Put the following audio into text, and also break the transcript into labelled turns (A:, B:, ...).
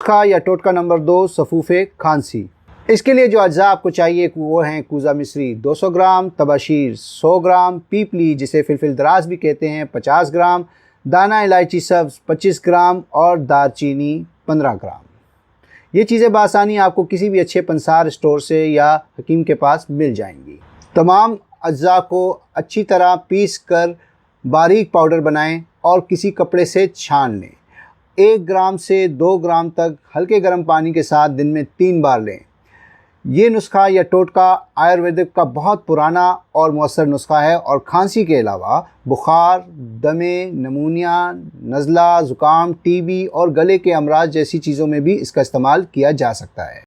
A: नुस्खा या टोटका नंबर 2, सफूफे खांसी। इसके लिए जो अज्जा आपको चाहिए वो हैं कूज़ा मिस्री 200 ग्राम, तबाशीर 100 ग्राम, पीपली जिसे फिलफिल दराज भी कहते हैं 50 ग्राम, दाना इलायची सब्ज़ 25 ग्राम और दारचीनी 15 ग्राम। ये चीज़ें बासानी आपको किसी भी अच्छे पंसार स्टोर से या हकीम के पास मिल जाएंगी। तमाम अज्जा को अच्छी तरह पीस कर बारीक पाउडर बनाएं और किसी कपड़े से छान लें। 1 ग्राम से 2 ग्राम तक हल्के गर्म पानी के साथ दिन में 3 बार लें। ये नुस्खा या टोटका आयुर्वेदिक का बहुत पुराना और मौसर नुस्खा है और खांसी के अलावा बुखार, दमे, नमूनिया, नज़ला, ज़ुकाम, टीबी और गले के अमराज जैसी चीज़ों में भी इसका इस्तेमाल किया जा सकता है।